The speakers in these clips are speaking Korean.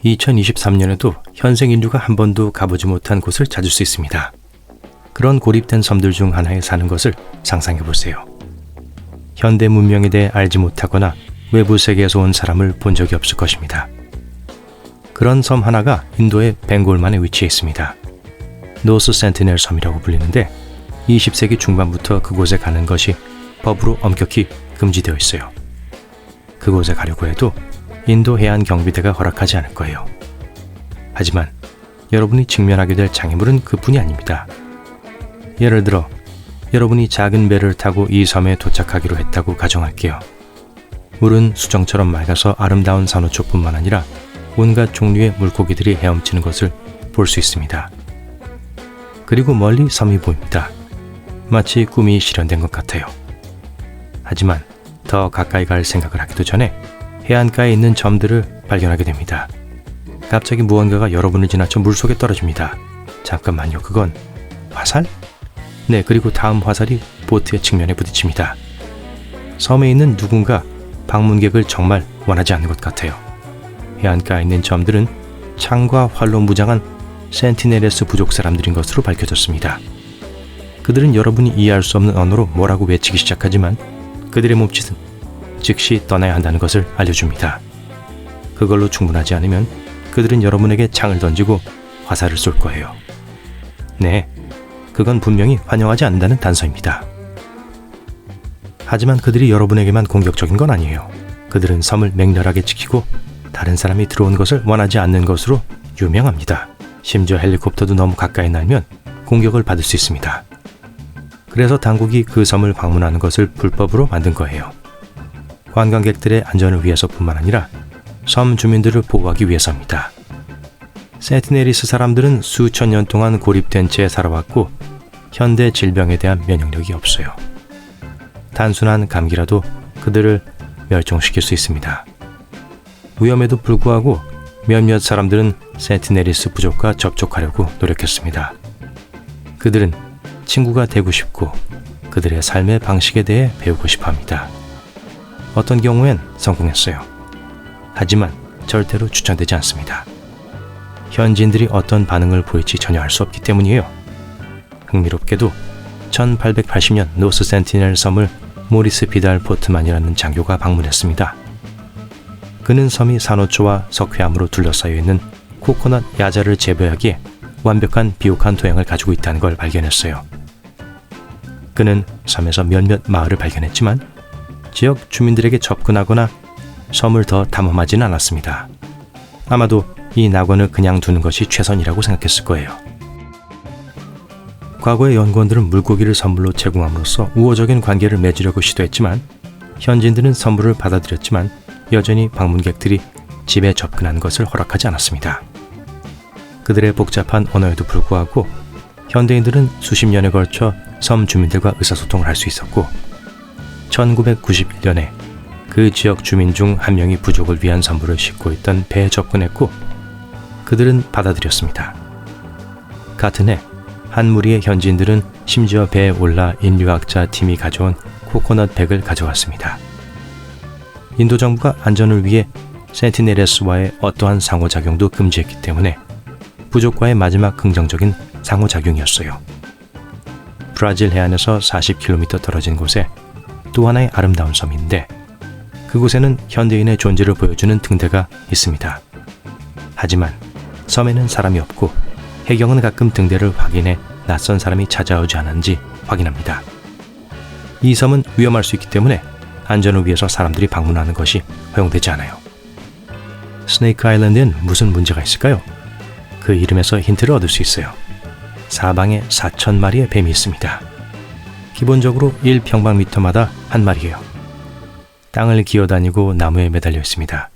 2023년에도 현생 인류가 한 번도 가보지 못한 곳을 찾을 수 있습니다. 그런 고립된 섬들 중 하나에 사는 것을 상상해 보세요. 현대 문명에 대해 알지 못하거나 외부 세계에서 온 사람을 본 적이 없을 것입니다. 그런 섬 하나가 인도의 벵골만에 위치해 있습니다. 노스 센티넬 섬이라고 불리는데 20세기 중반부터 그곳에 가는 것이 법으로 엄격히 금지되어 있어요. 그곳에 가려고 해도 인도 해안 경비대가 허락하지 않을 거예요. 하지만 여러분이 직면하게 될 장애물은 그뿐이 아닙니다. 예를 들어 여러분이 작은 배를 타고 이 섬에 도착하기로 했다고 가정할게요. 물은 수정처럼 맑아서 아름다운 산호초뿐만 아니라 온갖 종류의 물고기들이 헤엄치는 것을 볼 수 있습니다. 그리고 멀리 섬이 보입니다. 마치 꿈이 실현된 것 같아요. 하지만 더 가까이 갈 생각을 하기도 전에 해안가에 있는 점들을 발견하게 됩니다. 갑자기 무언가가 여러분을 지나쳐 물속에 떨어집니다. 잠깐만요, 그건 화살? 네, 그리고 다음 화살이 보트의 측면에 부딪힙니다. 섬에 있는 누군가 방문객을 정말 원하지 않는 것 같아요. 해안가에 있는 점들은 창과 활로 무장한 센티네레스 부족 사람들인 것으로 밝혀졌습니다. 그들은 여러분이 이해할 수 없는 언어로 뭐라고 외치기 시작하지만 그들의 몸짓은 즉시 떠나야 한다는 것을 알려줍니다. 그걸로 충분하지 않으면 그들은 여러분에게 창을 던지고 화살을 쏠 거예요. 네, 그건 분명히 환영하지 않는다는 단서입니다. 하지만 그들이 여러분에게만 공격적인 건 아니에요. 그들은 섬을 맹렬하게 지키고 다른 사람이 들어온 것을 원하지 않는 것으로 유명합니다. 심지어 헬리콥터도 너무 가까이 날면 공격을 받을 수 있습니다. 그래서 당국이 그 섬을 방문하는 것을 불법으로 만든 거예요. 관광객들의 안전을 위해서뿐만 아니라 섬 주민들을 보호하기 위해서입니다. 센티네리스 사람들은 수천 년 동안 고립된 채 살아왔고 현대 질병에 대한 면역력이 없어요. 단순한 감기라도 그들을 멸종시킬 수 있습니다. 위험에도 불구하고 몇몇 사람들은 센티네리스 부족과 접촉하려고 노력했습니다. 그들은 친구가 되고 싶고 그들의 삶의 방식에 대해 배우고 싶어 합니다. 어떤 경우엔 성공했어요. 하지만 절대로 추천되지 않습니다. 현지인들이 어떤 반응을 보일지 전혀 알 수 없기 때문이에요. 흥미롭게도 1880년 노스 센티넬 섬을 모리스 비달 포트만이라는 장교가 방문했습니다. 그는 섬이 산호초와 석회암으로 둘러싸여 있는 코코넛 야자를 재배하기에 완벽한 비옥한 토양을 가지고 있다는 걸 발견했어요. 그는 섬에서 몇몇 마을을 발견했지만 지역 주민들에게 접근하거나 섬을 더 탐험하지는 않았습니다. 아마도 이 낙원을 그냥 두는 것이 최선이라고 생각했을 거예요. 과거의 연구원들은 물고기를 선물로 제공함으로써 우호적인 관계를 맺으려고 시도했지만 현지인들은 선물을 받아들였지만 여전히 방문객들이 집에 접근하는 것을 허락하지 않았습니다. 그들의 복잡한 언어에도 불구하고 현대인들은 수십 년에 걸쳐 섬 주민들과 의사소통을 할 수 있었고 1991년에 그 지역 주민 중 한 명이 부족을 위한 선물을 싣고 있던 배에 접근했고 그들은 받아들였습니다. 같은 해 한 무리의 현지인들은 심지어 배에 올라 인류학자 팀이 가져온 코코넛 백을 가져왔습니다. 인도 정부가 안전을 위해 센티네레스와의 어떠한 상호작용도 금지했기 때문에 부족과의 마지막 긍정적인 상호작용이었어요. 브라질 해안에서 40km 떨어진 곳에 또 하나의 아름다운 섬인데 그곳에는 현대인의 존재를 보여주는 등대가 있습니다. 하지만 섬에는 사람이 없고 해경은 가끔 등대를 확인해 낯선 사람이 찾아오지 않았는지 확인합니다. 이 섬은 위험할 수 있기 때문에 안전을 위해서 사람들이 방문하는 것이 허용되지 않아요. 스네이크 아일랜드엔 무슨 문제가 있을까요? 그 이름에서 힌트를 얻을 수 있어요. 사방에 4,000마리의 뱀이 있습니다. 기본적으로 1평방미터마다 한 마리예요. 땅을 기어다니고 나무에 매달려 있습니다.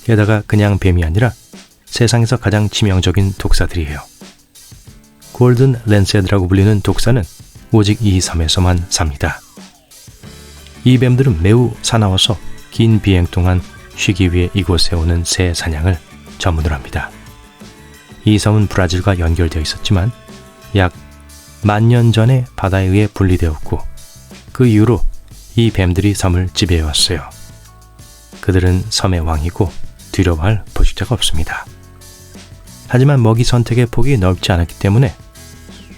게다가 그냥 뱀이 아니라 세상에서 가장 치명적인 독사들이에요. 골든 랜셋이라고 불리는 독사는 오직 이 섬에서만 삽니다. 이 뱀들은 매우 사나워서 긴 비행 동안 쉬기 위해 이곳에 오는 새 사냥을 전문으로 합니다. 이 섬은 브라질과 연결되어 있었지만 약 10,000년 전에 바다에 의해 분리되었고 그 이후로 이 뱀들이 섬을 지배해왔어요. 그들은 섬의 왕이고 두려워할 포식자가 없습니다. 하지만 먹이 선택의 폭이 넓지 않았기 때문에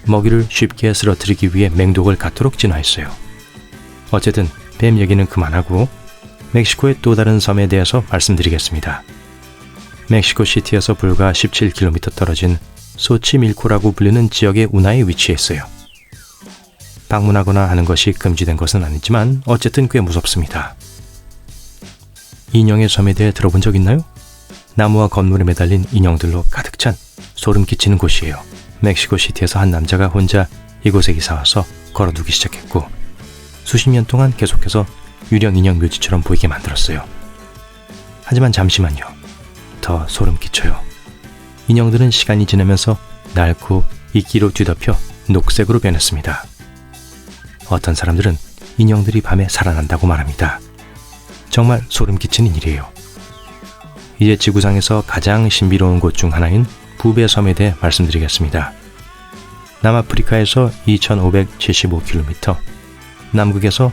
먹이를 쉽게 쓰러뜨리기 위해 맹독을 갖도록 진화했어요. 어쨌든 뱀 얘기는 그만하고 멕시코의 또 다른 섬에 대해서 말씀드리겠습니다. 멕시코 시티에서 불과 17km 떨어진 소치밀코라고 불리는 지역의 운하에 위치해 있어요. 방문하거나 하는 것이 금지된 것은 아니지만 어쨌든 꽤 무섭습니다. 인형의 섬에 대해 들어본 적 있나요? 나무와 건물에 매달린 인형들로 가득 찬 소름 끼치는 곳이에요. 멕시코 시티에서 한 남자가 혼자 이곳에 이사와서 걸어두기 시작했고 수십 년 동안 계속해서 유령 인형 묘지처럼 보이게 만들었어요. 하지만 잠시만요. 더 소름 끼쳐요. 인형들은 시간이 지나면서 낡고 이끼로 뒤덮여 녹색으로 변했습니다. 어떤 사람들은 인형들이 밤에 살아난다고 말합니다. 정말 소름 끼치는 일이에요. 이제 지구상에서 가장 신비로운 곳 중 하나인 부베 섬에 대해 말씀드리겠습니다. 남아프리카에서 2575km, 남극에서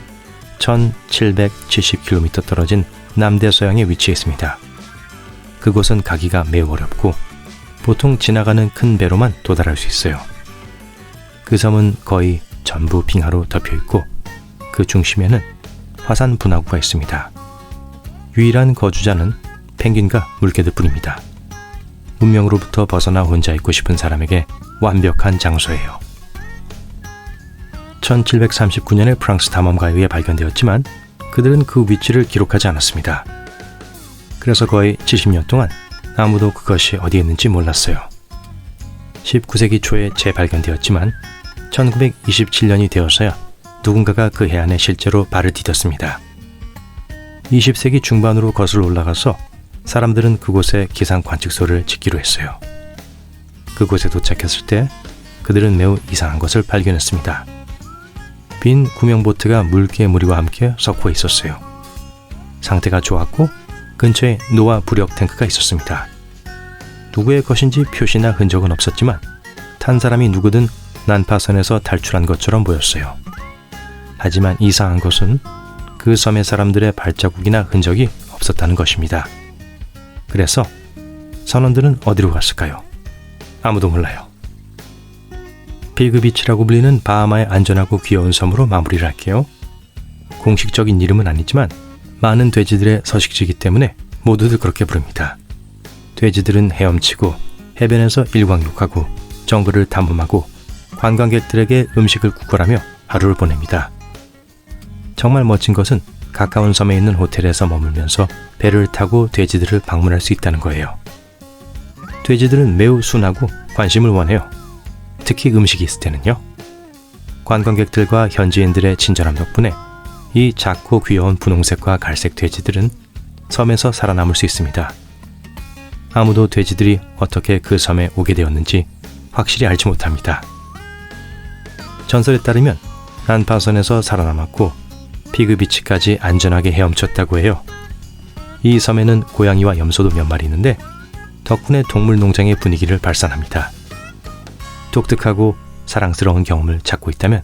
1770km 떨어진 남대서양에 위치해 있습니다. 그곳은 가기가 매우 어렵고 보통 지나가는 큰 배로만 도달할 수 있어요. 그 섬은 거의 전부 빙하로 덮여있고 그 중심에는 화산 분화구가 있습니다. 유일한 거주자는 펭귄과 물개들뿐입니다. 문명으로부터 벗어나 혼자 있고 싶은 사람에게 완벽한 장소예요. 1739년에 프랑스 탐험가에 의해 발견되었지만 그들은 그 위치를 기록하지 않았습니다. 그래서 거의 70년 동안 아무도 그것이 어디에 있는지 몰랐어요. 19세기 초에 재발견되었지만 1927년이 되어서야 누군가가 그 해안에 실제로 발을 디뎠습니다. 20세기 중반으로 거슬러 올라가서 사람들은 그곳에 기상 관측소를 짓기로 했어요. 그곳에 도착했을 때 그들은 매우 이상한 것을 발견했습니다. 빈 구명보트가 물개 무리와 함께 섞여 있었어요. 상태가 좋았고 근처에 노아 부력 탱크가 있었습니다. 누구의 것인지 표시나 흔적은 없었지만 탄 사람이 누구든 난파선에서 탈출한 것처럼 보였어요. 하지만 이상한 것은 그 섬의 사람들의 발자국이나 흔적이 없었다는 것입니다. 그래서 선원들은 어디로 갔을까요? 아무도 몰라요. 피그비치라고 불리는 바하마의 안전하고 귀여운 섬으로 마무리를 할게요. 공식적인 이름은 아니지만 많은 돼지들의 서식지이기 때문에 모두들 그렇게 부릅니다. 돼지들은 헤엄치고 해변에서 일광욕하고 정글을 탐험하고 관광객들에게 음식을 구걸하며 하루를 보냅니다. 정말 멋진 것은 가까운 섬에 있는 호텔에서 머물면서 배를 타고 돼지들을 방문할 수 있다는 거예요. 돼지들은 매우 순하고 관심을 원해요. 특히 음식이 있을 때는요. 관광객들과 현지인들의 친절함 덕분에 이 작고 귀여운 분홍색과 갈색 돼지들은 섬에서 살아남을 수 있습니다. 아무도 돼지들이 어떻게 그 섬에 오게 되었는지 확실히 알지 못합니다. 전설에 따르면 난파선에서 살아남았고 피그비치까지 안전하게 헤엄쳤다고 해요. 이 섬에는 고양이와 염소도 몇 마리 있는데 덕분에 동물농장의 분위기를 발산합니다. 독특하고 사랑스러운 경험을 찾고 있다면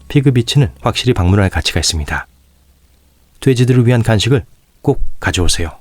피그비치는 확실히 방문할 가치가 있습니다. 돼지들을 위한 간식을 꼭 가져오세요.